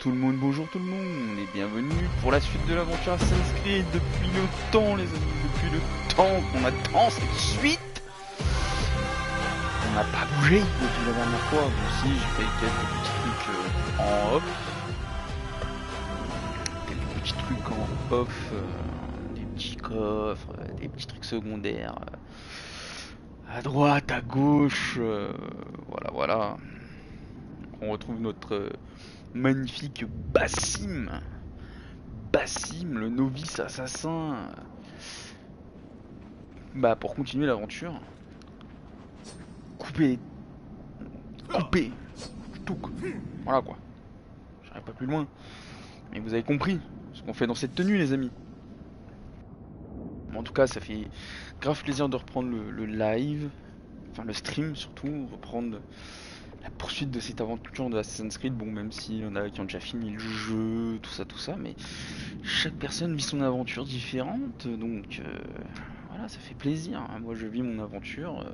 bonjour tout le monde, et bienvenue pour la suite de l'aventure Assassin's Creed depuis le temps les amis, depuis le temps qu'on attend cette suite. On n'a pas bougé depuis la dernière fois, bon si j'ai fait quelques petits trucs en off. Quelques petits trucs en off, des petits coffres, des petits trucs secondaires, à droite, à gauche, voilà. On retrouve notre magnifique Bassim, le novice assassin. Bah pour continuer l'aventure, couper, touc. Voilà quoi. J'irai pas plus loin. Mais vous avez compris ce qu'on fait dans cette tenue les amis. En tout cas ça fait grave plaisir de reprendre le live, enfin le stream surtout, reprendre la poursuite de cette aventure de Assassin's Creed. Bon même s'il y en a qui ont déjà fini le jeu, tout ça, mais chaque personne vit son aventure différente, donc voilà, ça fait plaisir. Moi je vis mon aventure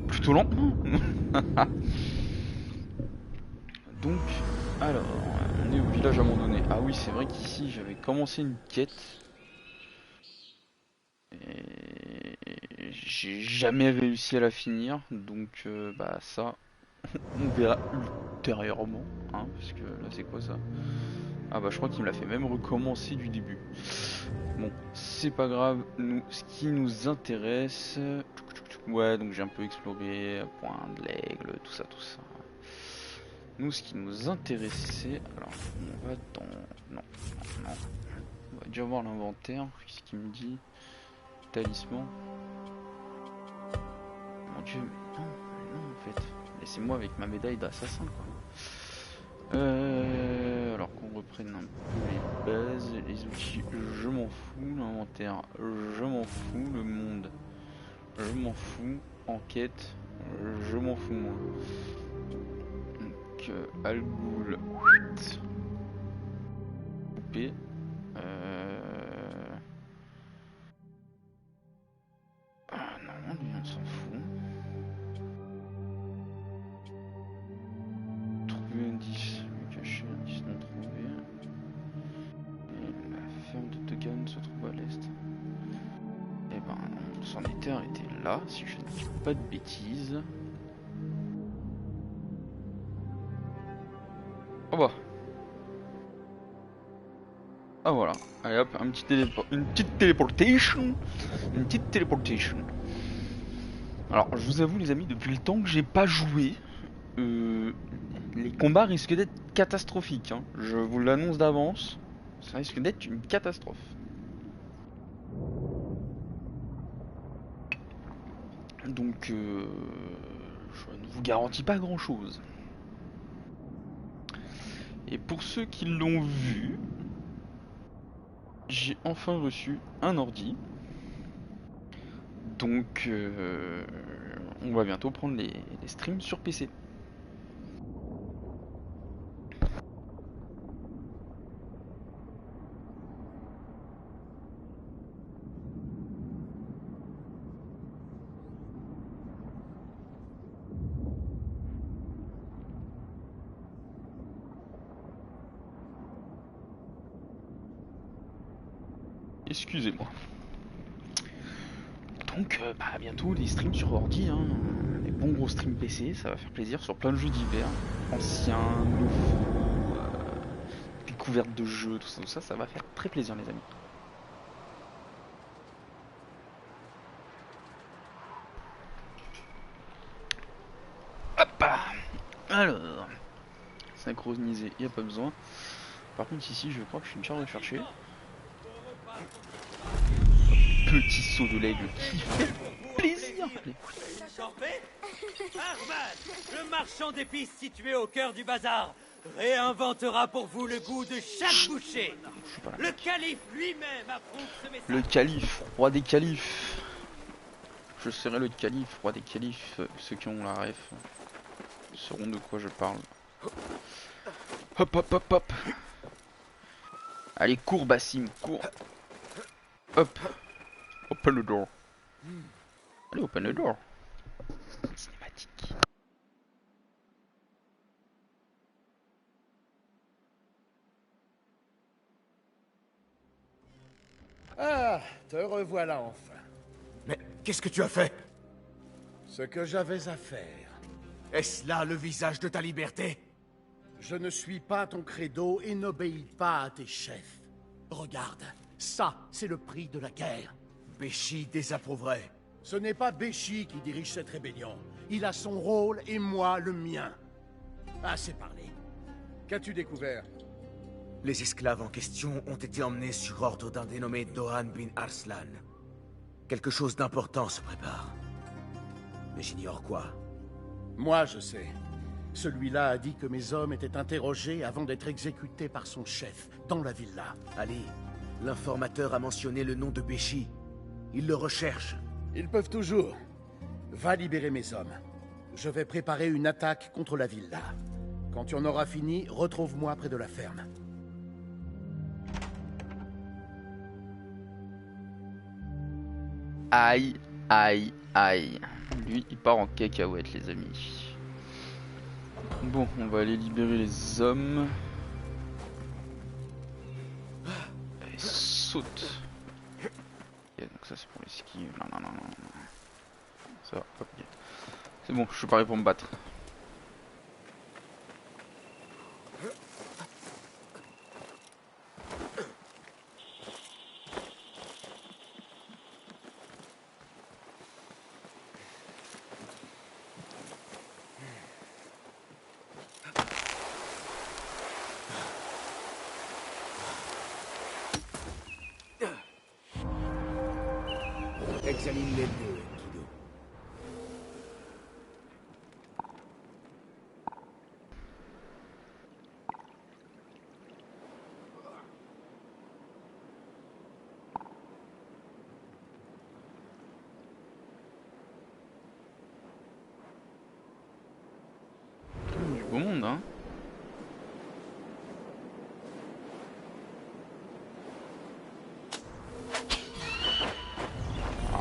plutôt lentement. Donc, alors, on est au village abandonné. Ah oui, c'est vrai qu'ici j'avais commencé une quête. Et j'ai jamais réussi à la finir. Donc, bah ça, on verra ultérieurement. Hein, parce que là, c'est quoi ça? Ah bah je crois qu'il me l'a fait même recommencer du début. Bon, c'est pas grave. Nous, ce qui nous intéresse... Ouais, donc j'ai un peu exploré, point de l'aigle, tout ça. Nous, ce qui nous intéressait... Alors, on va dans... Non. On va déjà voir l'inventaire. Qu'est-ce qu'il me dit? Talisman. Mon dieu, mais non, en fait. Laissez-moi avec ma médaille d'assassin, quoi. Alors qu'on reprenne un peu les bases, les outils, je m'en fous. L'inventaire, je m'en fous. Le monde, je m'en fous. Enquête, je m'en fous, moi. Donc, Al Ghul, coupé. Ah non, lui on s'en fout. Trouver un indice, me cacher, indice non trouvé. Et la ferme de Tegan se trouve à l'est. Et ben non, c'en était arrêté là, si je ne dis pas de bêtises. Oh bah. Ah voilà. Allez hop, une petite téléportation. Une petite téléportation. Alors, je vous avoue les amis, depuis le temps que j'ai pas joué, les combats risquent d'être catastrophiques. Hein. Je vous l'annonce d'avance. Ça risque d'être une catastrophe. Donc, je ne vous garantis pas grand-chose. Et pour ceux qui l'ont vu, j'ai enfin reçu un ordi. Donc, on va bientôt prendre les streams sur PC. Excusez-moi. Donc, bah, bientôt des streams sur ordi, hein. Des bons gros streams PC, ça va faire plaisir sur plein de jeux divers, anciens, nouveaux, découvertes de jeux, tout ça, ça va faire très plaisir, les amis. Hop. Alors, synchroniser, y a pas besoin. Par contre, ici, je crois que je suis une charge de chercher. Petit saut de l'aigle qui fait plaisir. Armad, le marchand d'épices situé au cœur du bazar, réinventera pour vous le goût de chaque bouchée. Le calife lui-même affronte ce message. Le calife, roi des califes. Je serai le calife, roi des califes. Ceux qui ont la ref sauront de quoi je parle. Hop. Allez, cours Bassim, cours. Hop. Open the door. Allez, open the door. Cinématique. Ah, te revoilà enfin. Mais qu'est-ce que tu as fait? Ce que j'avais à faire. Est-ce là le visage de ta liberté? Je ne suis pas ton credo et n'obéis pas à tes chefs. Regarde, ça, c'est le prix de la guerre. Béchi désapprouverait. Ce n'est pas Béchi qui dirige cette rébellion. Il a son rôle et moi le mien. Assez parlé. Qu'as-tu découvert? Les esclaves en question ont été emmenés sur ordre d'un dénommé Dohan bin Arslan. Quelque chose d'important se prépare. Mais j'ignore quoi. Moi, je sais. Celui-là a dit que mes hommes étaient interrogés avant d'être exécutés par son chef, dans la villa. Ali, l'informateur a mentionné le nom de Béchi. Il le recherche. Ils peuvent toujours. Va libérer mes hommes. Je vais préparer une attaque contre la villa. Quand tu en auras fini, retrouve-moi près de la ferme. Aïe, aïe, aïe. Lui, il part en cacahuète, les amis. Bon, on va aller libérer les hommes. Allez, saute. Ok, donc ça c'est pour les skis. Non, non, non, non, non. Ça va, ok. C'est bon, je suis paré pour me battre. Examine les lieux, Kido. Du beau monde, hein.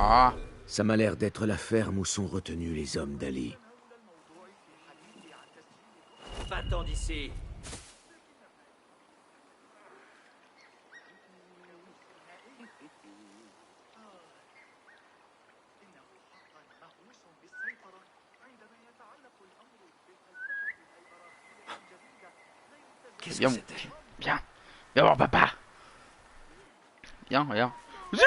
Ah. Ça m'a l'air d'être la ferme où sont retenus les hommes d'Ali. Va-t'en d'ici. Qu'est-ce Viens, que mon- c'était? Viens. Viens voir papa. Viens, regarde. Les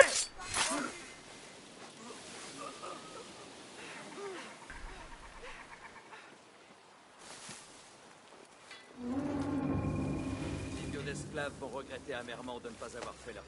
millions d'esclaves vont regretter amèrement de ne pas avoir fait leur...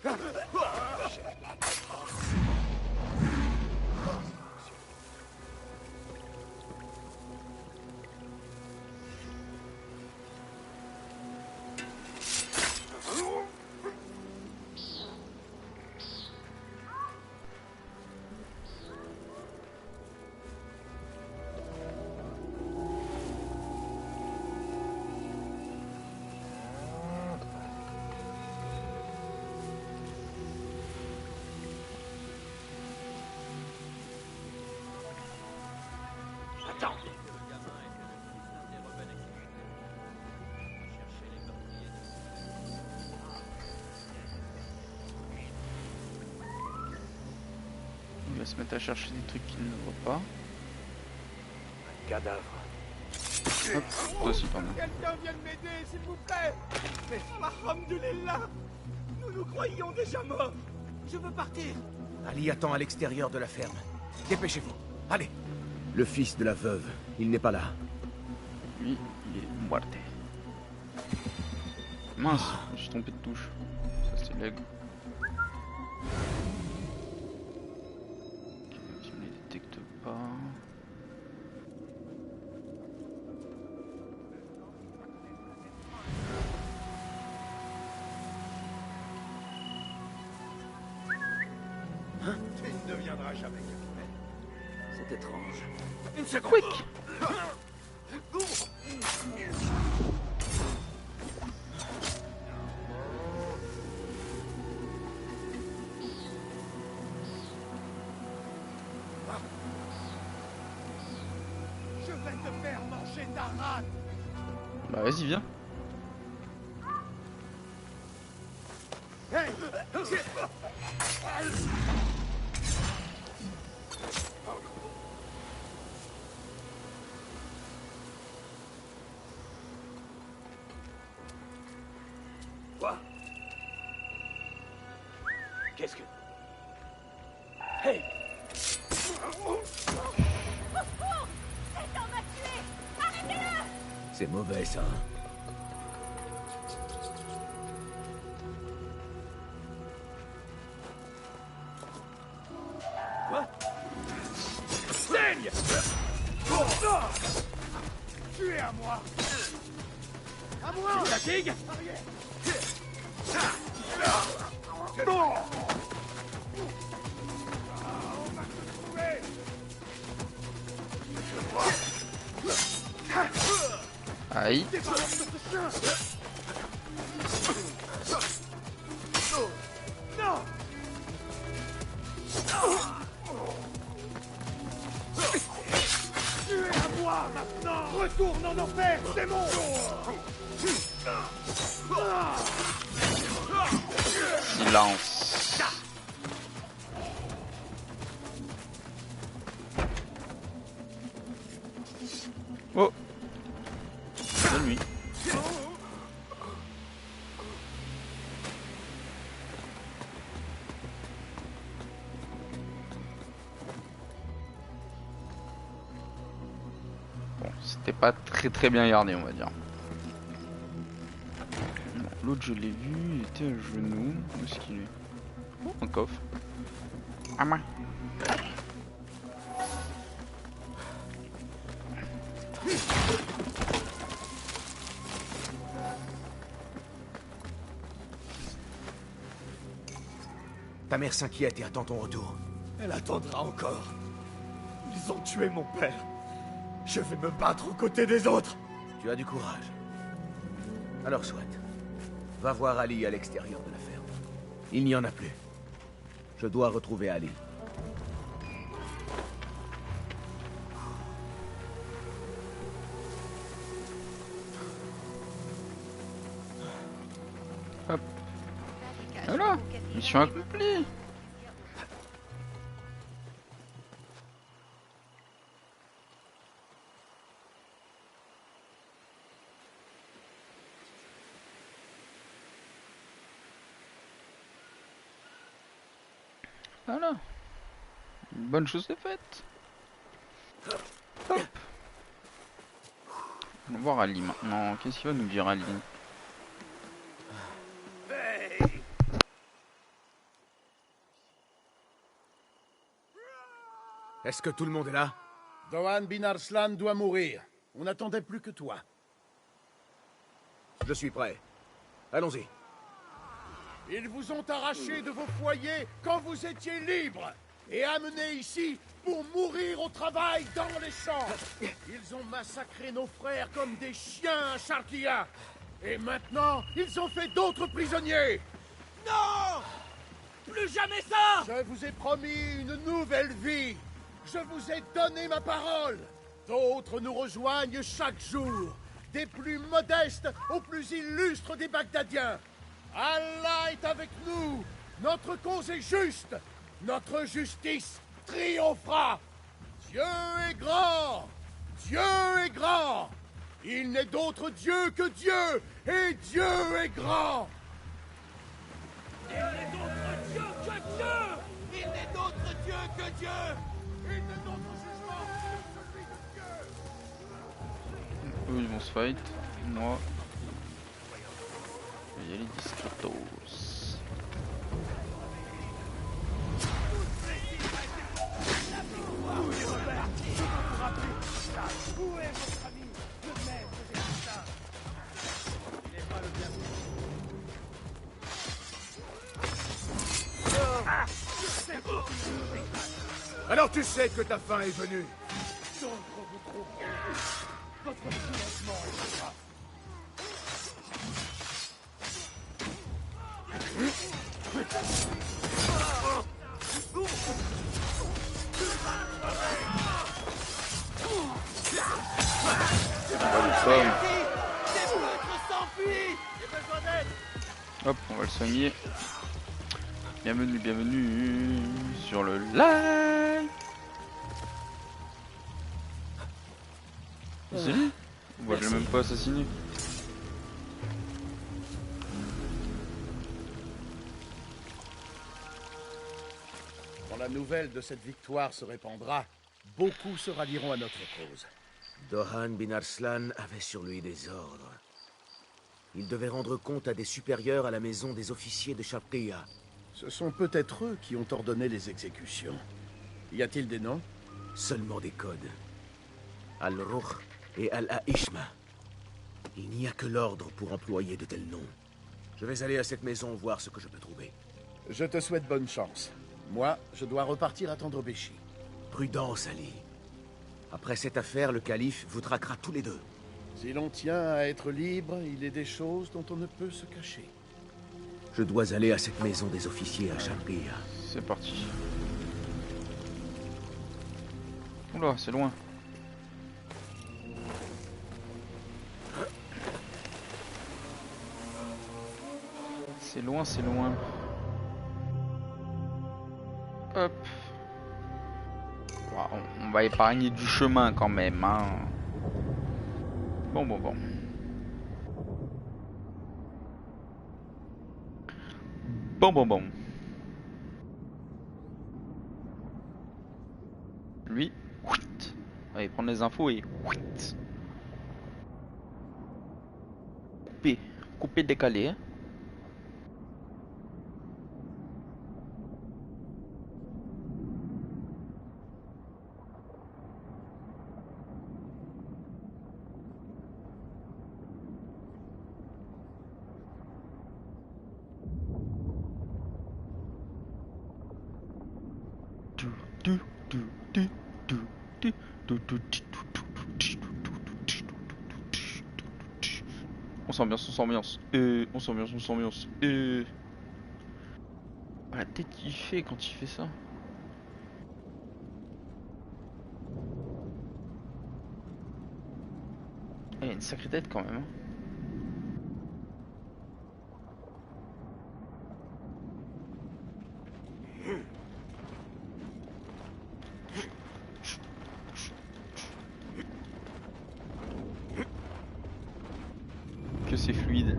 Attends. Il va se mettre à chercher des trucs qu'il ne voit pas. Cadavre. Hop, toi aussi, pardon. Quelqu'un vienne m'aider, s'il vous plaît. Mais alhamdoulilah, nous nous croyions déjà morts. Je veux partir. Ali attend à l'extérieur de la ferme. Dépêchez-vous. Allez. Le fils de la veuve, il n'est pas là. Lui, il est muerte. Mince, je me suis trompé de touche. Ça c'est lag. Ok, il me les détecte pas. Tu ne deviendras jamais capitaine. C'est étrange. Une seconde. Quick. Je vais te faire manger ta rate. Bah vas-y, viens. Hey, Quoi? Qu'est-ce que... Hey! C'est mauvais, ça. Quoi? Saigne! Tu es à moi! À moi! Tu fatigues? Non! Aïe. Non! Tu es à moi maintenant! Retourne en enfer, démon! Silence. Oh. Bonne nuit. Bon, c'était pas très bien gardé, on va dire. Bon, l'autre je l'ai vu, il était à genoux. Où est-ce qu'il est? Oh, un coffre. Ah moi. Ta mère s'inquiète et attend ton retour. Elle attendra encore. Ils ont tué mon père. Je vais me battre aux côtés des autres. Tu as du courage. Alors, soit. Va voir Ali à l'extérieur de la ferme. Il n'y en a plus. Je dois retrouver Ali. Hop. Voilà. Mission accomplie. Voilà. Une bonne chose est faite. Hop. On va voir Ali maintenant. Qu'est-ce qu'il va nous dire Ali? Est-ce que tout le monde est là? Dohan bin Arslan doit mourir. On n'attendait plus que toi. Je suis prêt. Allons-y. Ils vous ont arraché de vos foyers quand vous étiez libres et amenés ici pour mourir au travail dans les champs. Ils ont massacré nos frères comme des chiens à Sharkia. Et maintenant, ils ont fait d'autres prisonniers. Non! Plus jamais ça! Je vous ai promis une nouvelle vie. Je vous ai donné ma parole. D'autres nous rejoignent chaque jour. Des plus modestes aux plus illustres des Bagdadiens. Allah est avec nous. Notre cause est juste. Notre justice triomphera. Dieu est grand. Dieu est grand. Il n'est d'autre Dieu que Dieu. Et Dieu est grand. Il n'est d'autre Dieu que Dieu! Il n'est d'autre Dieu que Dieu! Il n'est d'autre jugement que celui de Dieu. Eux ils vont se fight. Moi, je vais y aller discretos. Où est votre ami, le maître des assassins? Il n'est pas le bienvenu. Alors tu sais que ta fin est venue. D'autres vous trouveront. Votre financement est grave. Hop, on va le soigner. Bienvenue, bienvenue sur le live. C'est lui? Moi je l'ai même pas assassiné. Quand la nouvelle de cette victoire se répandra, beaucoup se rallieront à notre cause. Dohan bin Arslan avait sur lui des ordres. Il devait rendre compte à des supérieurs à la maison des officiers de Sharqiya. Ce sont peut-être eux qui ont ordonné les exécutions. Y a-t-il des noms? Seulement des codes. Al-Ruh et Al-Aishma. Il n'y a que l'ordre pour employer de tels noms. Je vais aller à cette maison voir ce que je peux trouver. Je te souhaite bonne chance. Moi, je dois repartir attendre Béchi. Prudence, Ali. Après cette affaire, le calife vous traquera tous les deux. Si l'on tient à être libre, il est des choses dont on ne peut se cacher. Je dois aller à cette maison des officiers à Sharqiya. C'est parti. Oula, c'est loin. C'est loin, c'est loin. Hop. On va épargner du chemin quand même, hein. Bon. Bon. Lui, on va prendre les infos et couper, décaler. Hein. On s'ambiance. La tête qu'il fait quand il fait ça. Il a une sacrée tête quand même. Hein. Que c'est fluide.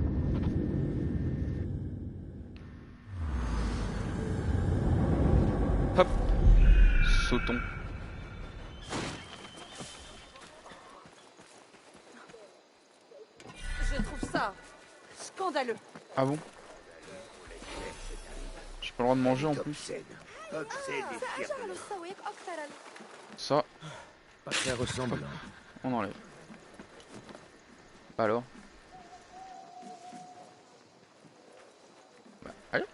Hop, sautons. Je trouve ça scandaleux. Ah bon? J'ai pas le droit de manger en plus. Ça, Pas très ressemblant. on enlève. Alors? Bah, allez.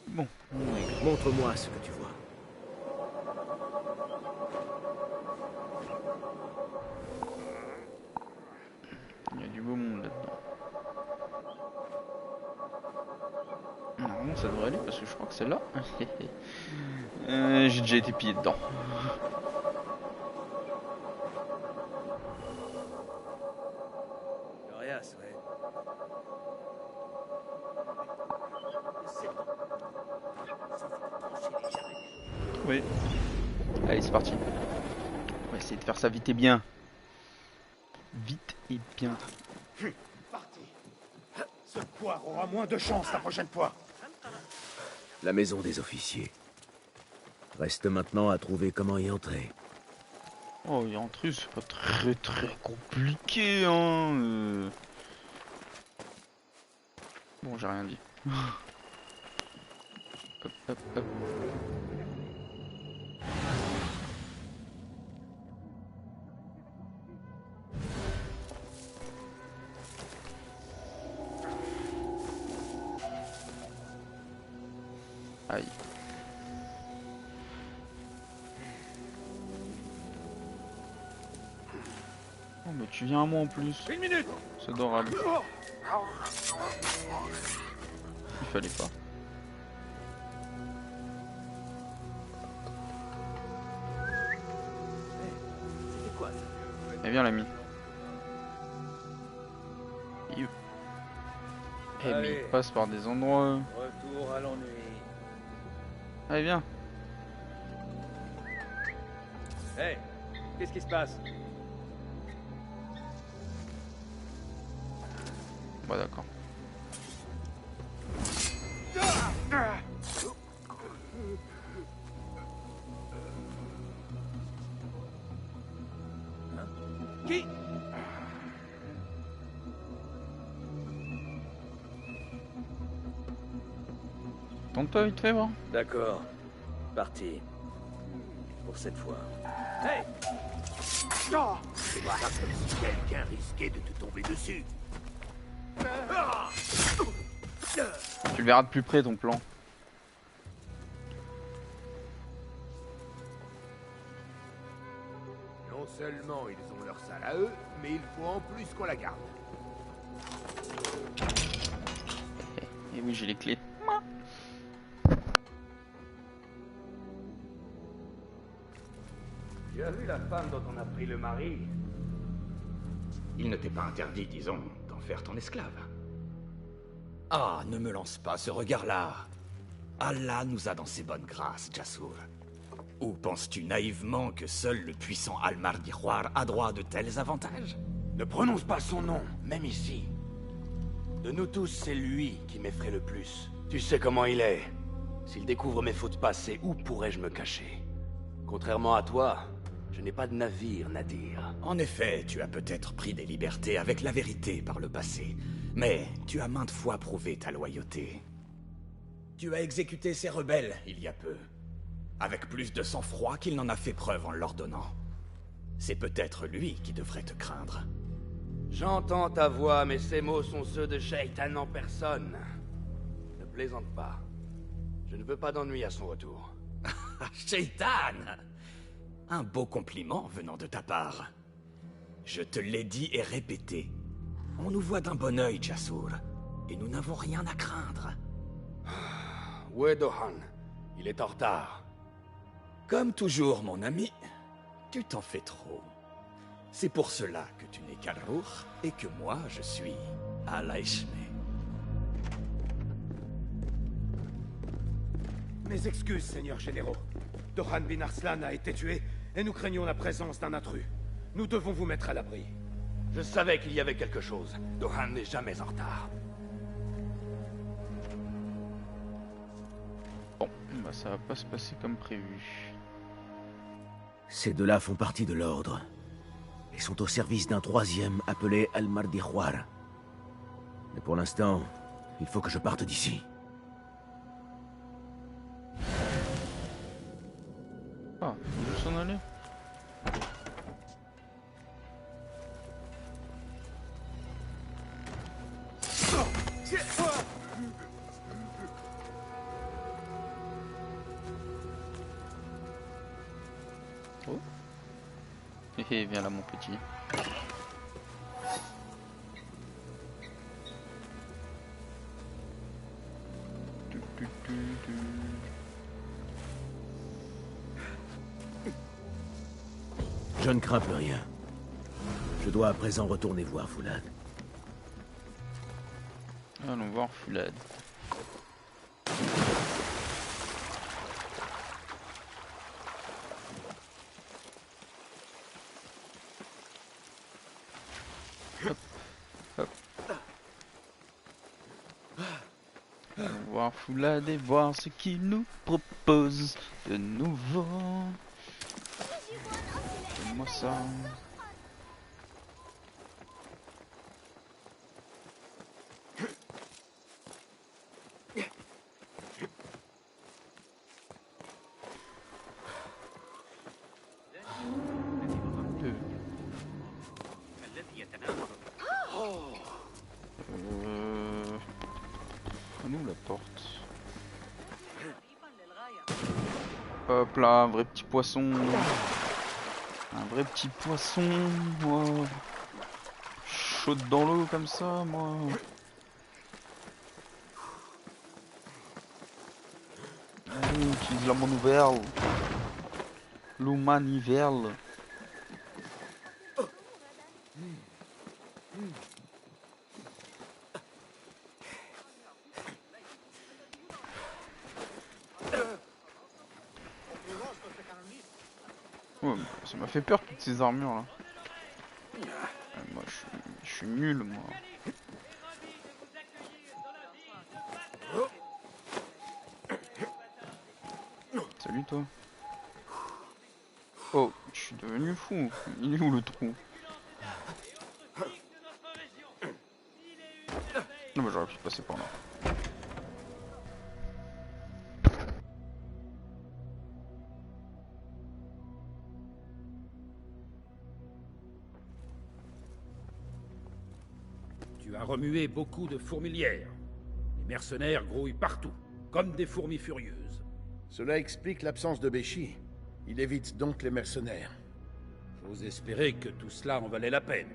Bon. Montre-moi ce que tu vois. Il y a du beau monde là-dedans. Normalement ça devrait aller parce que je crois que c'est là. J'ai déjà été pillé dedans. Glorias, ouais. Oui. Allez, c'est parti. On va essayer de faire ça vite et bien. Vite et bien. Parti. Ce poire aura moins de chance la prochaine fois. La maison des officiers. Reste maintenant à trouver comment y entrer. Oh, y entrer, c'est pas très compliqué, hein. Bon, j'ai rien dit. Hop. Aïe. Oh mais tu viens à moi en plus. Une minute. C'est adorable. Il fallait pas. C'était quoi ça? Eh bien l'ami. mais Allez. il passe par des endroits. Retour à l'ennui. Allez, viens. Hey, qu'est-ce qui se passe? Bah d'accord. Qui? Tente-toi vite fait voir. D'accord. Parti. Pour cette fois. Hey! C'est pas comme si quelqu'un risquait de te tomber dessus. Tu le verras de plus près ton plan. Non seulement ils ont leur salle à eux, mais il faut en plus qu'on la garde. Et oui, j'ai les clés. Tu as vu la femme dont on a pris le mari? Il ne t'est pas interdit, disons, d'en faire ton esclave. Ah, ne me lance pas ce regard-là. Allah nous a dans ses bonnes grâces, Jassour. Ou penses-tu naïvement que seul le puissant Al-Mardikhwar a droit à de tels avantages? Ne prononce pas son nom, même ici. De nous tous, c'est lui qui m'effraie le plus. Tu sais comment il est. S'il découvre mes fautes passées, où pourrais-je me cacher? Contrairement à toi, je n'ai pas de navire, Nadir. En effet, tu as peut-être pris des libertés avec la vérité par le passé, mais tu as maintes fois prouvé ta loyauté. Tu as exécuté ces rebelles il y a peu, avec plus de sang-froid qu'il n'en a fait preuve en l'ordonnant. C'est peut-être lui qui devrait te craindre. J'entends ta voix, mais ces mots sont ceux de Shaitan en personne. Ne plaisante pas. Je ne veux pas d'ennui à son retour. Shaitan! Un beau compliment venant de ta part. Je te l'ai dit et répété. On nous voit d'un bon œil, Jassour, et nous n'avons rien à craindre. Où est Dohan? Il est en retard. Comme toujours, mon ami, tu t'en fais trop. C'est pour cela que tu n'es qu'Al-Ruh et que moi, je suis Al-Aishme. Mes excuses, seigneurs généraux. Dohan bin Arslan a été tué et nous craignons la présence d'un intrus. Nous devons vous mettre à l'abri. Je savais qu'il y avait quelque chose. Dohan n'est jamais en retard. Bon, bah ça va pas se passer comme prévu. Ces deux-là font partie de l'ordre et sont au service d'un troisième appelé Al-Mardikhwar. Mais pour l'instant, il faut que je parte d'ici. Ah, faut juste s'en aller. Oh. Hé, viens là mon petit. Je ne crains plus rien. Je dois à présent retourner voir Foulad. Allons voir Foulad. Hop, hop. Allons voir Foulad et voir ce qu'il nous propose de nouveau. Donne-moi ça. Nous la porte. Hop là, un vrai petit poisson. Un vrai petit poisson, moi. Chaude dans l'eau comme ça, moi. Allez, utilise la manivelle. Le manivelle. Ça m'a fait peur toutes ces armures là. Moi je suis nul moi. Salut toi. Oh, je suis devenu fou. Il est où le trou? Non mais j'aurais pu passer par là. Tu as remué beaucoup de fourmilières. Les mercenaires grouillent partout, comme des fourmis furieuses. Cela explique l'absence de Béchi. Il évite donc les mercenaires. J'ose espérer que tout cela en valait la peine.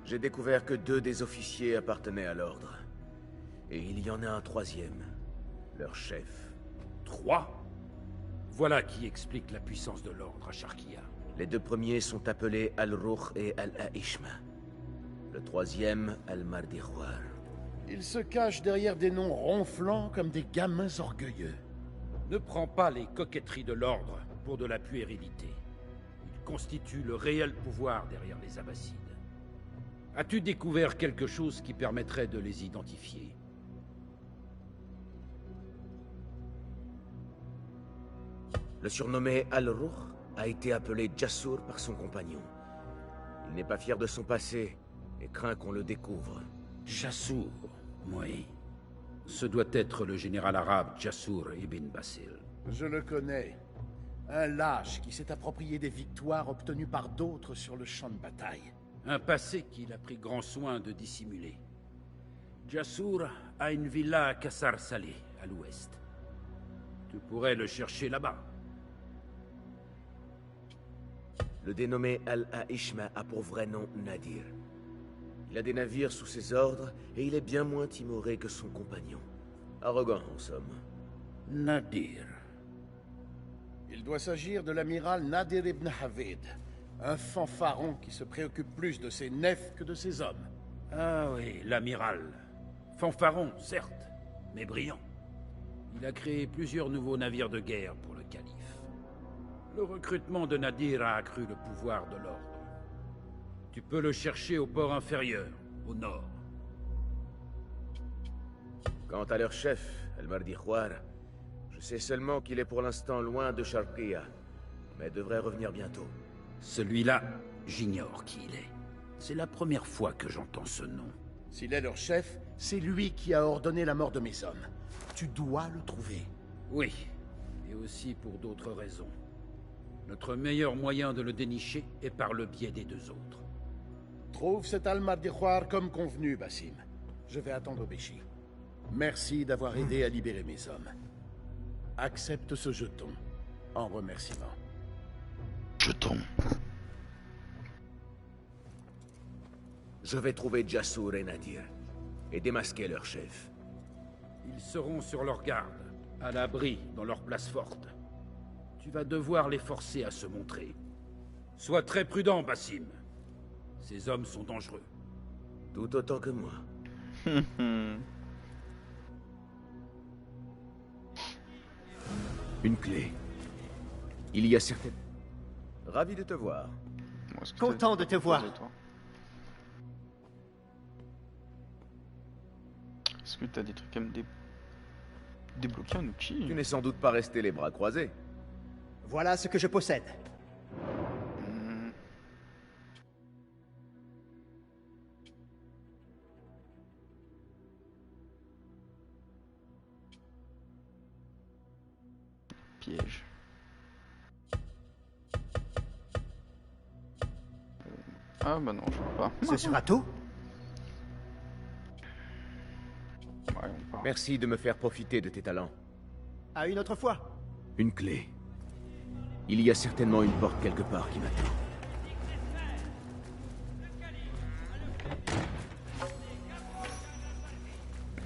J'ai découvert que 2 des officiers appartenaient à l'ordre. Et il y en a un 3e, leur chef. 3? Voilà qui explique la puissance de l'ordre à Sharkia. Les 2 premiers sont appelés Al-Ruh et Al-Aishma. Le 3e, Al-Mardikhwar. Ils se cachent derrière des noms ronflants comme des gamins orgueilleux. Ne prends pas les coquetteries de l'ordre pour de la puérilité. Ils constituent le réel pouvoir derrière les Abbassides. As-tu découvert quelque chose qui permettrait de les identifier? Le surnommé Al-Ruh a été appelé Jasur par son compagnon. Il n'est pas fier de son passé et craint qu'on le découvre. Jasur, oui. Ce doit être le général arabe Jasur ibn Basil. Je le connais. Un lâche qui s'est approprié des victoires obtenues par d'autres sur le champ de bataille. Un passé qu'il a pris grand soin de dissimuler. Jasur a une villa à Kassar Saleh, à l'ouest. Tu pourrais le chercher là-bas. Le dénommé Al-Aishma a pour vrai nom Nadir. Il a des navires sous ses ordres et il est bien moins timoré que son compagnon. Arrogant, en somme. Nadir. Il doit s'agir de l'amiral Nadir ibn Havid, un fanfaron qui se préoccupe plus de ses nefs que de ses hommes. Ah oui, l'amiral. Fanfaron, certes, mais brillant. Il a créé plusieurs nouveaux navires de guerre pour le calife. Le recrutement de Nadir a accru le pouvoir de l'ordre. Tu peux le chercher au port inférieur, au nord. Quant à leur chef, Al-Mardikhwar, je sais seulement qu'il est pour l'instant loin de Sharqiya, mais devrait revenir bientôt. Celui-là, j'ignore qui il est. C'est la première fois que j'entends ce nom. S'il est leur chef, c'est lui qui a ordonné la mort de mes hommes. Tu dois le trouver. Oui, et aussi pour d'autres raisons. Notre meilleur moyen de le dénicher est par le biais des 2 autres. Trouve cet Al-Mardikhwar comme convenu, Basim. Je vais attendre Béchi. Merci d'avoir aidé à libérer mes hommes. Accepte ce jeton, en remerciement. Jeton. Je vais trouver Jasur et Nadir, et démasquer leur chef. Ils seront sur leur garde, à l'abri dans leur place forte. Tu vas devoir les forcer à se montrer. Sois très prudent, Basim. Ces hommes sont dangereux. Tout autant que moi. Une clé. Il y a certaines... Ravi de te voir. Content de te voir. Est-ce que t'as des trucs à me débloquer un outil? Tu n'es sans doute pas resté les bras croisés. Voilà ce que je possède. Piège. Ah bah non, je veux pas. Ce sera tout? Ouais, on part. Merci de me faire profiter de tes talents. À une autre fois. Une clé. Il y a certainement une porte quelque part qui m'attend.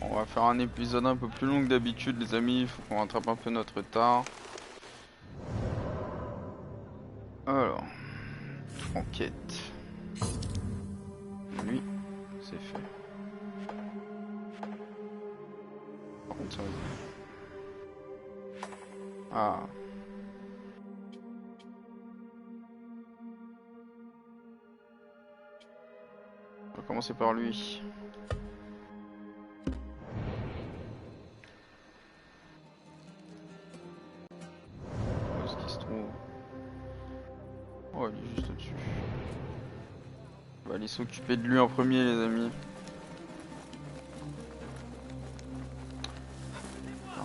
On va faire un épisode un peu plus long que d'habitude, les amis. Il faut qu'on rattrape un peu notre retard. Alors, enquête. Lui, c'est fait. Par contre, ça va. Ah. On va commencer par lui. Où est-ce qu'il se trouve? Oh, il est juste au-dessus. On va aller s'occuper de lui en premier, les amis.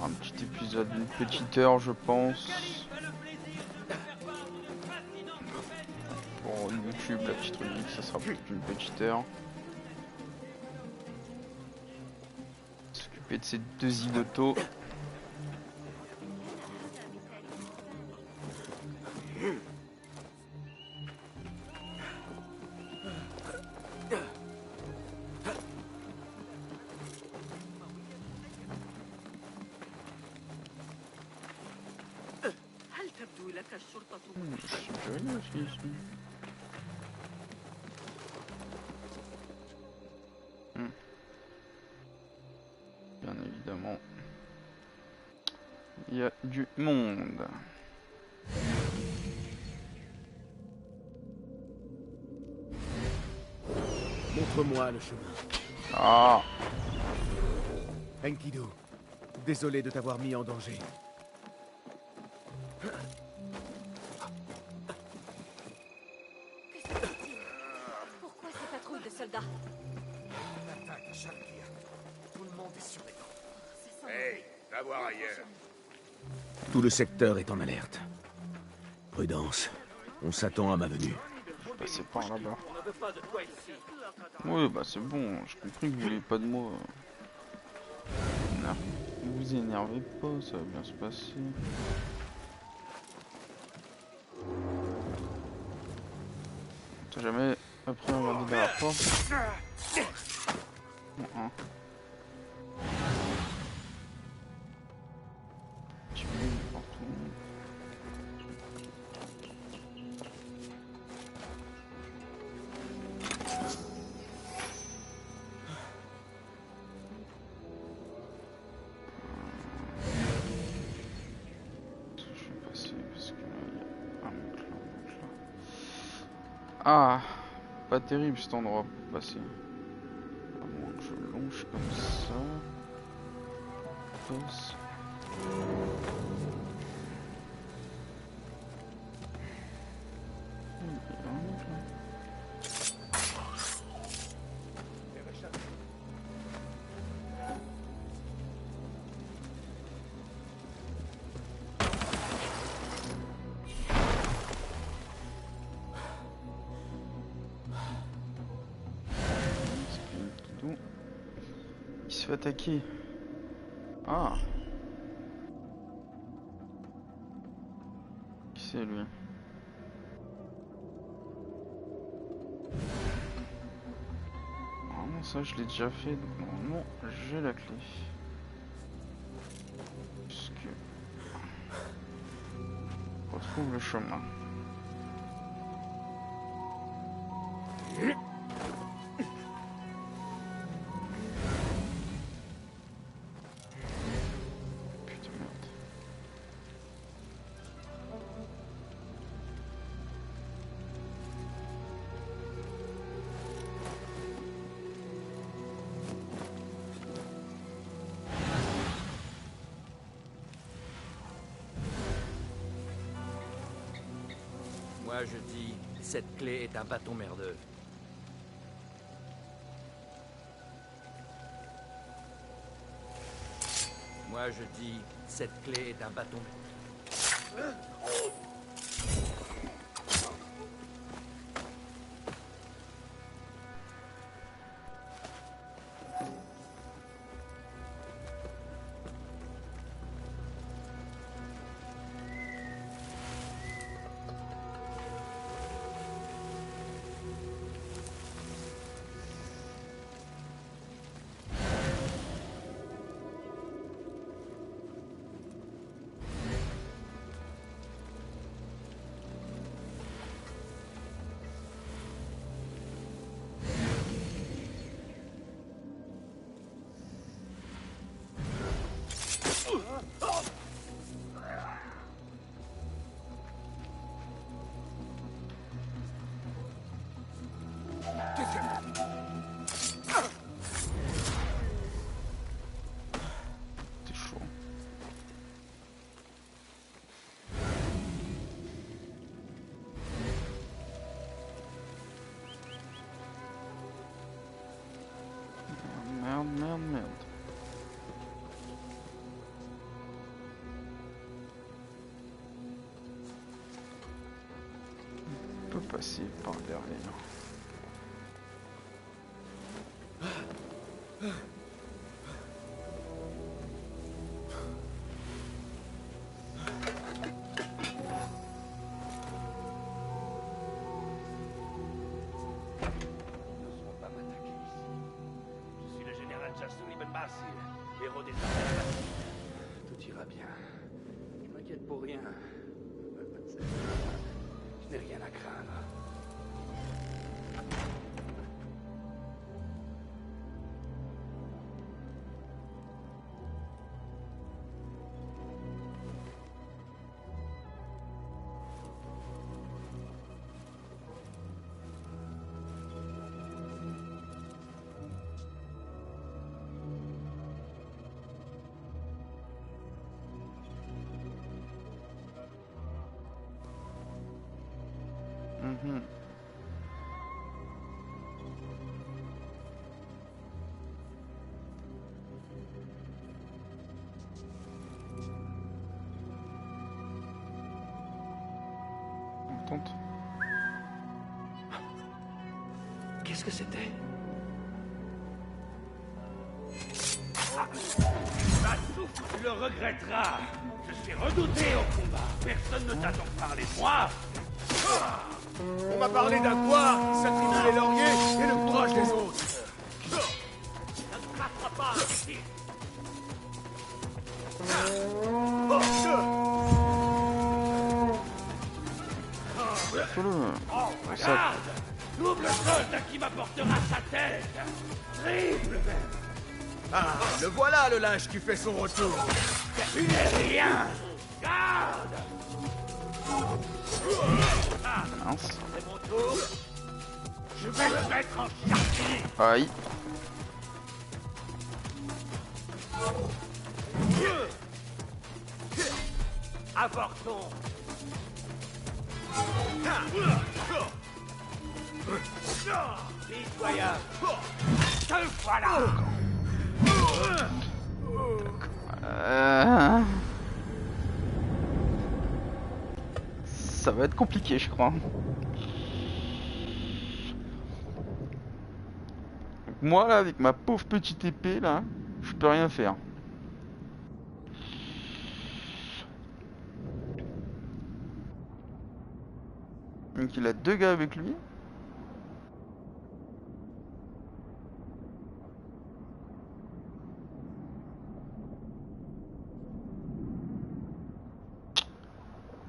Un petit épisode d'une petite heure, je pense. Pour YouTube, la petite rubrique, ça sera peut-être une petite heure. S'occuper de ces deux idotos. Bien évidemment, il y a du monde. Montre-moi le chemin. Ah, Enkidu, désolé de t'avoir mis en danger. Pourquoi ces patrouilles de soldats? Attaque à Shalkir. Tout le monde est surveillant. Hey, va voir ailleurs. Tout le secteur est en alerte. Prudence, on s'attend à ma venue. passer par là-bas. Oui, bah c'est bon, j'ai compris que vous voulez pas de moi. Ne vous énervez pas, ça va bien se passer. T'as jamais appris à regarder derrière toi? Tu veux partout. Je vais passer parce que là il y a un mec là. Ah, pas terrible cet endroit pour passer. À moins que je longe comme ça. Passe. Il y a un mec là. Il se fait attaquer. Ah. Qui c'est lui? Normalement ça je l'ai déjà fait. Normalement j'ai la clé. Puisque on retrouve le chemin. Moi je dis, cette clé est un bâton merdeux. Moi je dis, cette clé est un bâton merdeux. C'est chaud. Merde, merde, merde. On peut passer par derrière. Héros des armées. Tout ira bien. Je m'inquiète pour rien. Je n'ai rien à craindre. Qu'est-ce que c'était? Tu le regretteras. Je suis redouté au combat. Personne ne t'a donc parlé de moi. On m'a parlé d'un pouvoir qui sacrifie les lauriers et le courage des autres. Ça ne passera pas ici. Regarde! Double solde qui m'apportera sa tête! Triple! Ah, le voilà le lâche qui fait son retour. Tu n'es rien! Garde! Mince. C'est mon tour. Je vais le mettre en charpie! Aïe. Avortons! Pitoyable! Te voilà! Ça va être compliqué, je crois. Moi là, avec ma pauvre petite épée là, je peux rien faire. Donc il a deux gars avec lui.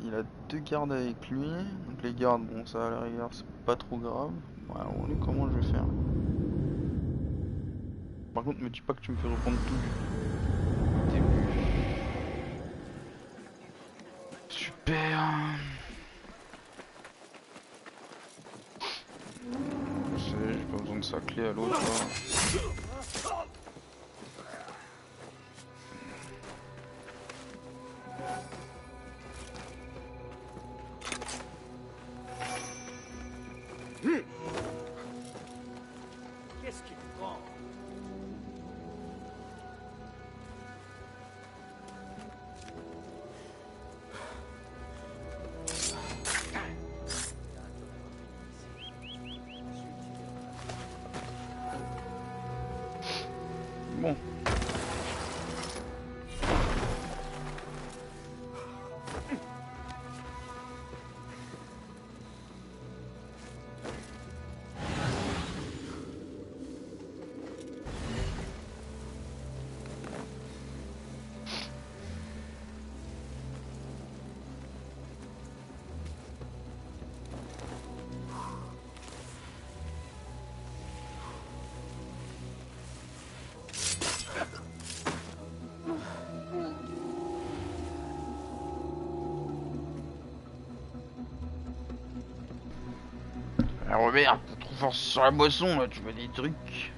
Il a deux gardes avec lui. Donc les gardes, bon ça à la rigueur c'est pas trop grave. Ouais, on est comment je vais faire. Par contre me dis pas que tu me fais reprendre tout du début. Super. Je sais, j'ai pas besoin de sa clé à l'autre. Qu'est-ce qui te prend? Bon. Robert, t'as Force sur la boisson là, tu vois des trucs.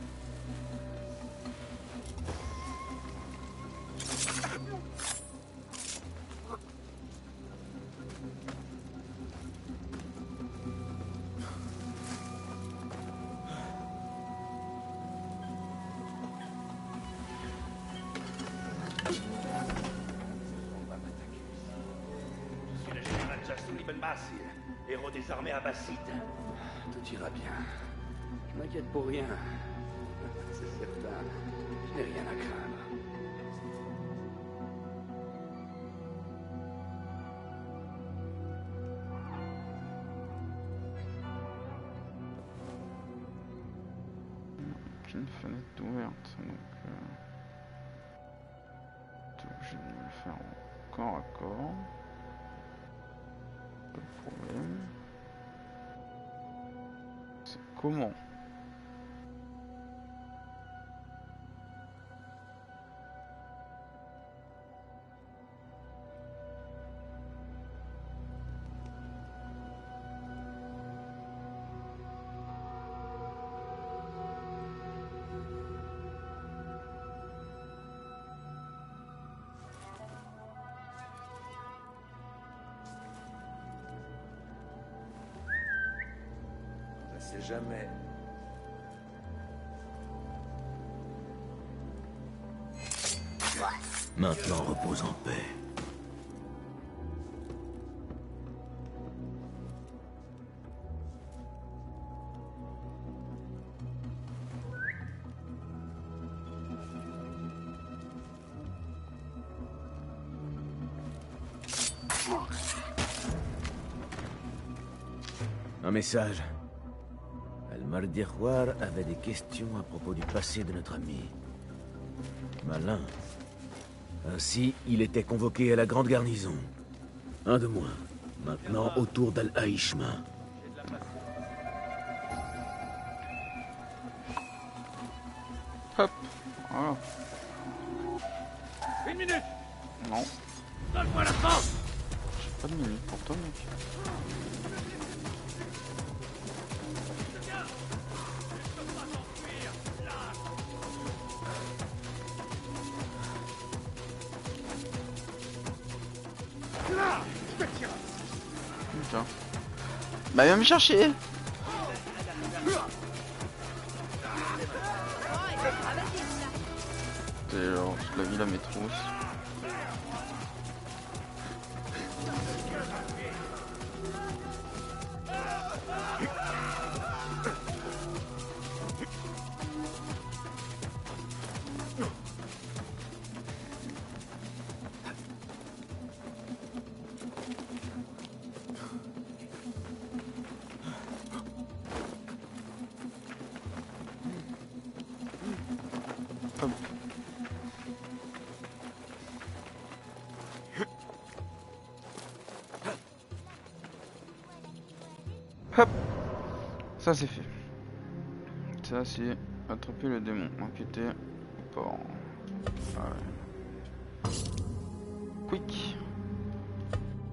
Héros des armées abbassides. Tout ira bien. Je m'inquiète pour rien. C'est certain. Je n'ai rien à craindre. Aucune fenêtre ouverte, donc t'es obligé de me le faire en corps à corps. Le problème, c'est comment? C'est jamais. Maintenant, repose en paix. Un message. Al-Mardirwar avait des questions à propos du passé de notre ami. Malin. Ainsi, il était convoqué à la grande garnison. Un de moins. Maintenant, autour d'Al-Aishma. Hop, voilà. Une minute. Non. Donne-moi la force. J'ai pas de minute pour toi, mec. Putain. Bah viens me chercher. C'est genre toute la ville à métro. Hop, ça c'est fait. Ça c'est attraper le démon, enquêter au port. Ouais. Quick.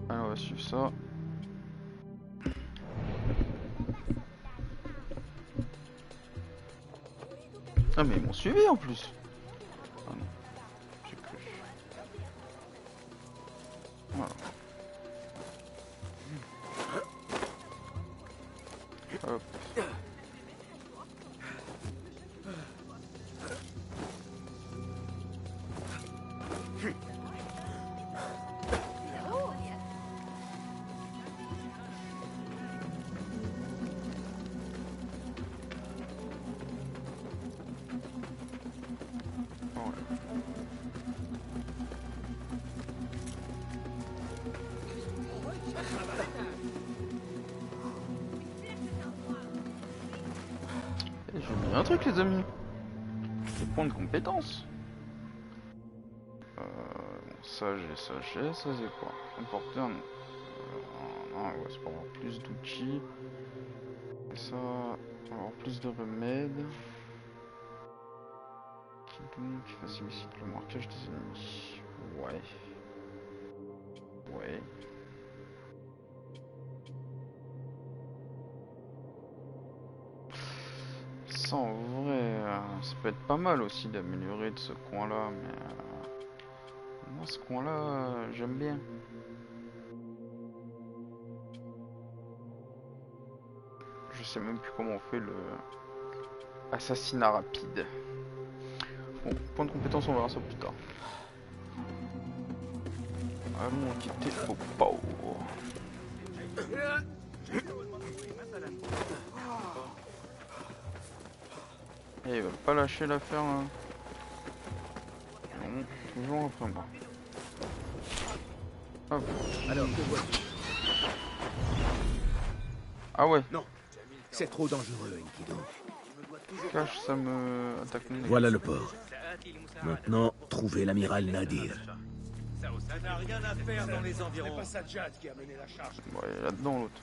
Alors on va suivre ça. Ah mais ils m'ont suivi en plus. Ah non, j'ai cru. Voilà. Hop. J'ai oublié un truc les amis. Des points de compétence. Bon, ça c'est quoi? Importer non. Non, ouais, c'est pour avoir plus d'outils. Et ça, avoir plus de remèdes. Qui facilite le marquage des ennemis. Ouais. Ouais. ça en vrai, ça peut être pas mal aussi d'améliorer de ce coin-là, mais moi ce coin-là, j'aime bien. Je sais même plus comment on fait le assassinat rapide. Bon, point de compétence, on verra ça plus tard. Allons quitter au pau. Et il va pas lâcher l'affaire là. Non, toujours après moi. Hop. Alors, que vois-tu? Ah ouais. Non, c'est trop dangereux, Enkidu. Cache, ça me attaque. Voilà le port. Maintenant, trouvez l'amiral Nadir. Ça n'a rien à faire dans les environs. C'est pas Sajjad qui a mené la charge. Ouais, il est là-dedans l'autre.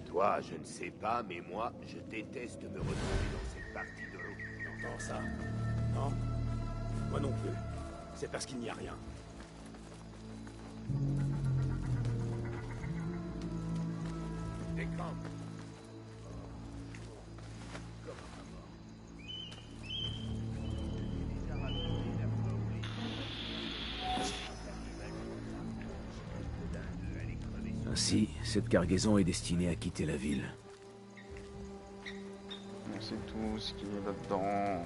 Toi, je ne sais pas, mais moi, je déteste me retrouver dans cette partie de l'eau. T'entends ça? Non? Moi non plus. C'est parce qu'il n'y a rien. Écran. Ainsi, cette cargaison est destinée à quitter la ville. On sait tout ce qui est là-dedans.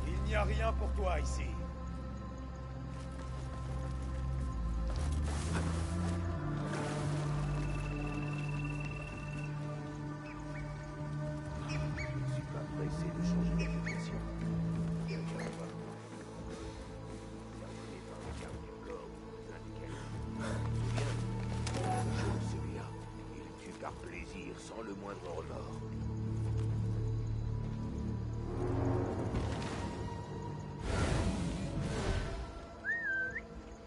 Il n'y a rien pour toi ici. Sans le moindre remords.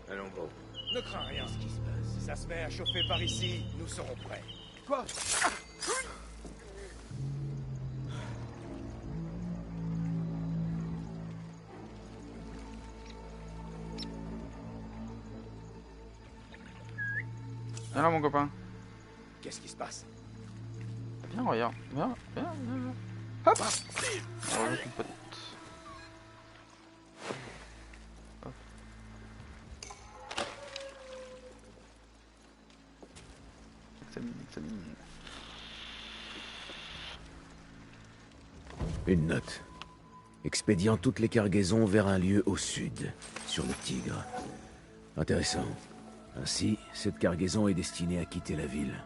Allons bon. Ne crains rien. Ce qui se passe. Si ça se met à chauffer par ici, nous serons prêts. Quoi? Alors mon copain. Qu'est-ce qui se passe? Viens, regarde. Viens. Hop. On va une pote. Hop. Examine. Une note. Expédiant toutes les cargaisons vers un lieu au sud, sur le Tigre. Intéressant. Ainsi, cette cargaison est destinée à quitter la ville.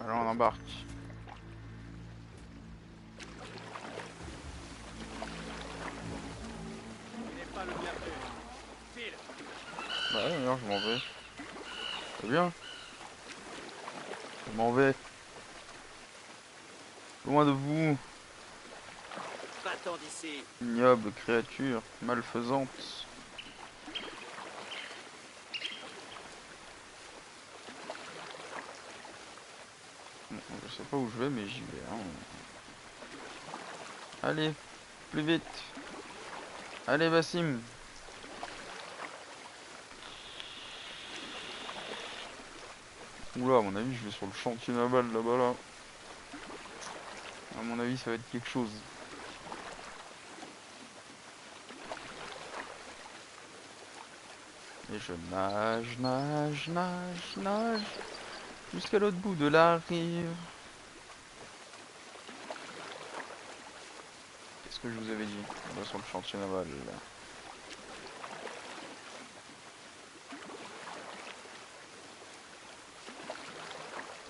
Alors on embarque. Bah ouais, alors je m'en vais. C'est bien. Je m'en vais. Loin de vous. Va-t'en d'ici. Ignoble créature, malfaisante. Je sais pas où je vais, mais j'y vais. Hein. Allez, plus vite. Allez, Bassim. Oula, à mon avis, je vais sur le chantier naval là-bas, là. À mon avis, ça va être quelque chose. Et je nage. Jusqu'à l'autre bout de la rive. Qu'est-ce que je vous avais dit? On va sur le chantier naval. Là.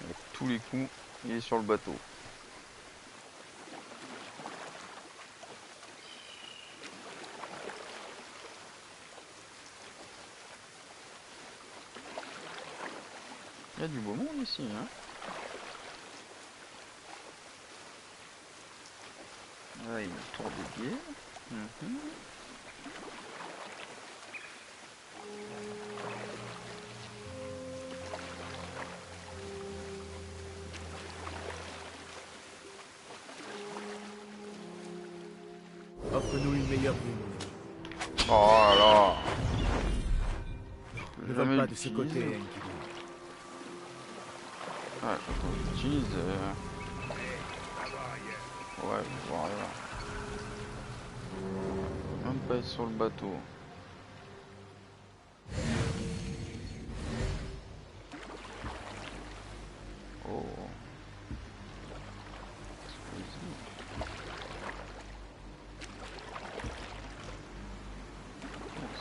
Avec tous les coups, il est sur le bateau. Il y a du beau monde ici, hein. Là, il y a une tour de guet. meilleur vue, mon ami. Oh là là. Ne vole pas de ce côté, Enkidu. Ouais, quand on l'utilise... Ouais, je vois rien. Même pas être sur le bateau. Oh.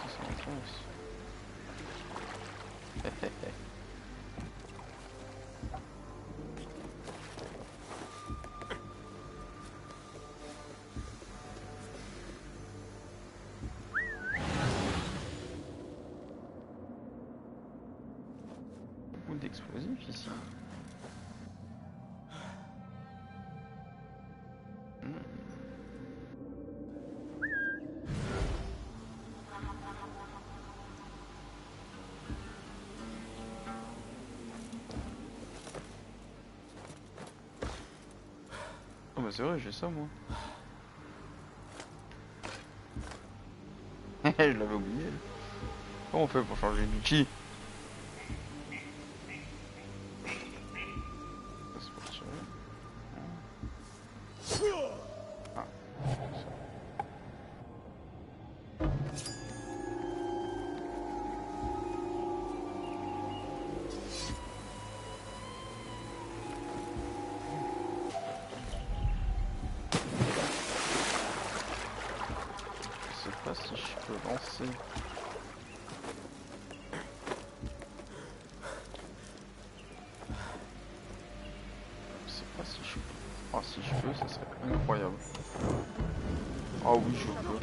Ça m'intéresse. Beaucoup d'explosifs ici. Oh bah c'est vrai, j'ai ça moi. Je l'avais oublié. Comment on fait pour changer d'outil? Je sais pas si je peux lancer. Je sais pas si je peux. Ah si je peux, ça serait incroyable. Ah oui je peux.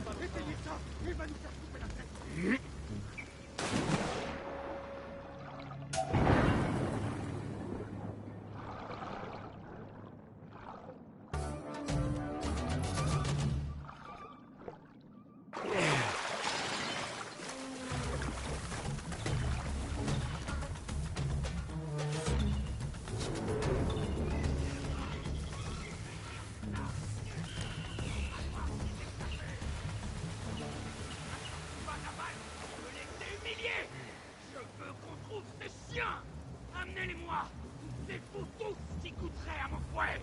Amenez-les-moi! C'est vous tous qui coûterez à mon fouet!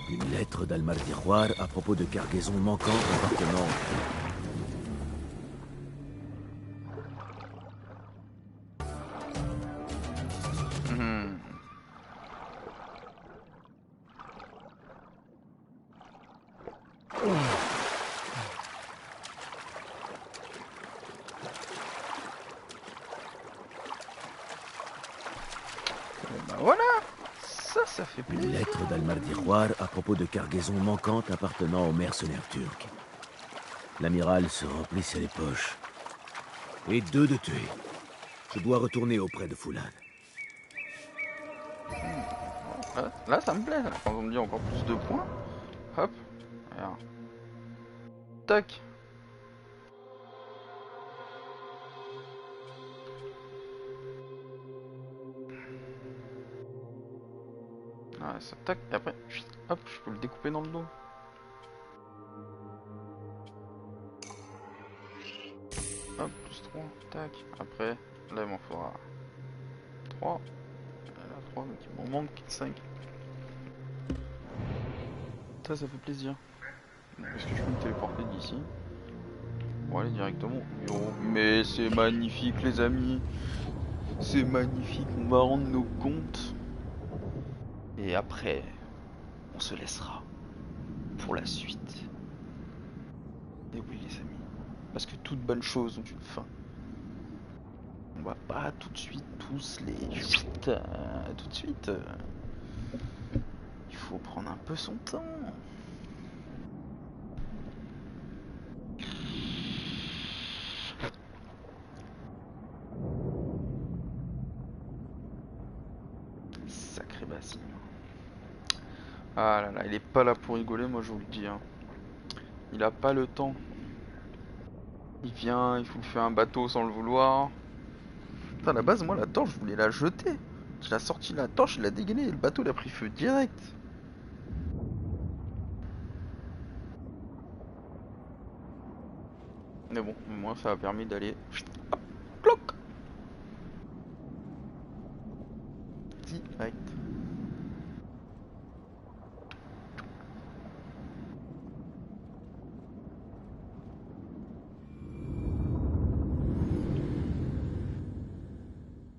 Une lettre d'Almardiroir à propos de cargaisons manquantes appartenant... Bah voilà, ça fait plaisir. Une lettre d'Almardiroir à propos de cargaisons manquantes appartenant aux mercenaires turcs. L'amiral se remplissait les poches. Et 2 de tués. Je dois retourner auprès de Foulad. Là ça me plaît, là, quand on me dit encore plus de points. Hop, regarde. Tac. Ah, ça tac, et après, hop, je peux le découper dans le dos. Hop, plus 3, tac. Après, là il m'en faudra 3. Là 3, donc il m'en manque 5. Ça fait plaisir. Est-ce que je peux me téléporter d'ici? Bon, aller directement au bureau. Mais c'est magnifique les amis. C'est magnifique, on va rendre nos comptes. Et après, on se laissera pour la suite. Et oui les amis, parce que toute bonne chose ont une fin. On va pas tout de suite tous les... tout de suite. Il faut prendre un peu son temps. Sacré Basile. Ah là là, il est pas là pour rigoler, moi je vous le dis. Hein. Il a pas le temps. Il vient, il faut lui faire un bateau sans le vouloir. Putain, à la base, moi la torche, je voulais la jeter. il a sorti la torche, il a dégainé et le bateau il a pris feu direct. Mais bon, au moins ça a permis d'aller... Hop, cloc direct.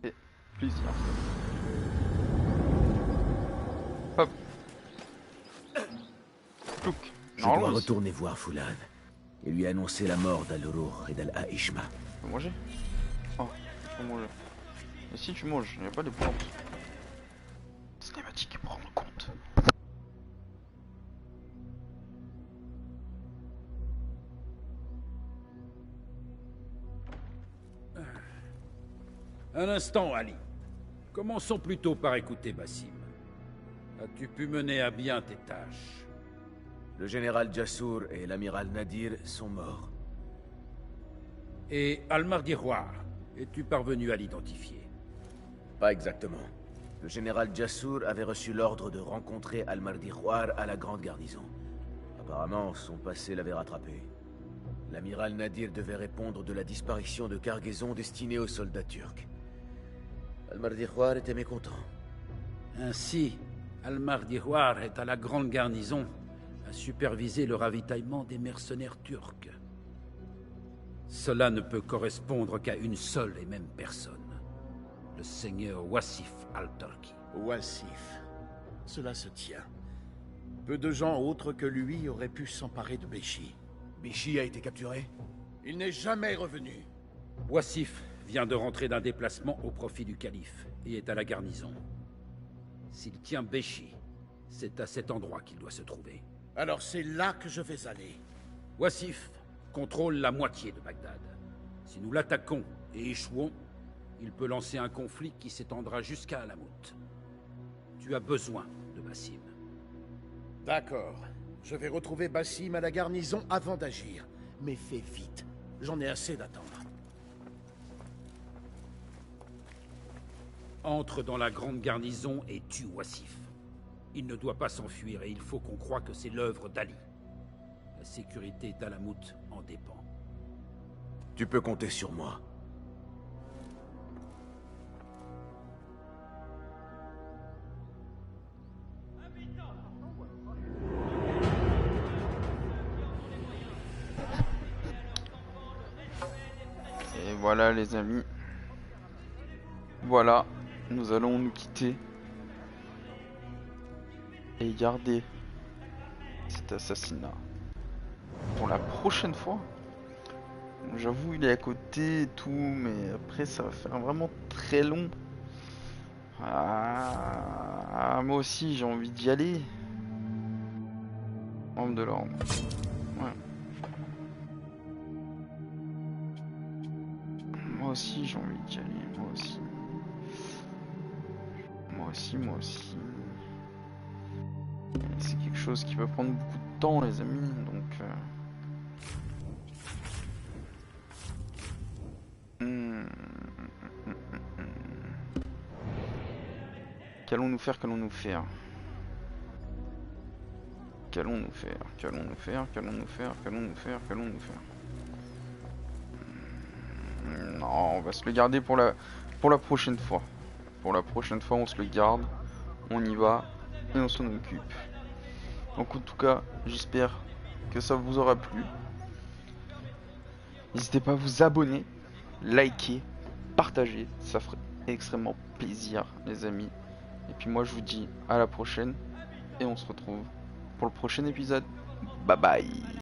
Et plaisir. Hop. Clouk. Je dois retourner voir Fulan et lui annoncer la mort d'Al-Urur et d'Al-Aishma. Tu peux manger? Oh, tu peux manger. Et si tu manges, il n'y a pas de plantes. Cinématique à prendre en compte. Un instant, Ali. Commençons plutôt par écouter Basim. As-tu pu mener à bien tes tâches? Le général Jassour et l'amiral Nadir sont morts. Et Al-Mardiroir, es-tu parvenu à l'identifier? Pas exactement. Le général Jassour avait reçu l'ordre de rencontrer Al-Mardiroir à la grande garnison. Apparemment, son passé l'avait rattrapé. L'amiral Nadir devait répondre de la disparition de cargaisons destinées aux soldats turcs. Al-Mardiroir était mécontent. Ainsi, Al-Mardiroir est à la grande garnison à superviser le ravitaillement des mercenaires turcs. Cela ne peut correspondre qu'à une seule et même personne. Le seigneur Wassif al-Turki. Wassif. Cela se tient. Peu de gens autres que lui auraient pu s'emparer de Béchi. Béchi a été capturé? Il n'est jamais revenu. Wassif vient de rentrer d'un déplacement au profit du calife et est à la garnison. S'il tient Béchi, c'est à cet endroit qu'il doit se trouver. Alors c'est là que je vais aller. Wassif contrôle la moitié de Bagdad. Si nous l'attaquons et échouons, il peut lancer un conflit qui s'étendra jusqu'à Alamout. Tu as besoin de Basim. D'accord. Je vais retrouver Basim à la garnison avant d'agir. Mais fais vite. J'en ai assez d'attendre. Entre dans la grande garnison et tue Wassif. Il ne doit pas s'enfuir et il faut qu'on croie que c'est l'œuvre d'Ali. La sécurité d'Alamout en dépend. Tu peux compter sur moi. Et voilà les amis. Voilà, nous allons nous quitter. Et garder cet assassinat pour la prochaine fois. J'avoue il est à côté et tout, mais après ça va faire vraiment très long. Moi aussi j'ai envie d'y aller. Homme de l'ordre. Ouais. Moi aussi j'ai envie d'y aller, moi aussi. Moi aussi. C'est quelque chose qui peut prendre beaucoup de temps les amis, donc... Qu'allons-nous faire? Qu'allons-nous faire? Qu'allons-nous faire? Qu'allons-nous faire? Qu'allons-nous faire? Qu'allons-nous faire? Qu'allons-nous faire? Non, on va se le garder pour la prochaine fois. Pour la prochaine fois, on se le garde, on y va et on s'en occupe. Donc en tout cas, j'espère que ça vous aura plu. N'hésitez pas à vous abonner, liker, partager, ça ferait extrêmement plaisir les amis. Et puis moi je vous dis à la prochaine et on se retrouve pour le prochain épisode. Bye bye.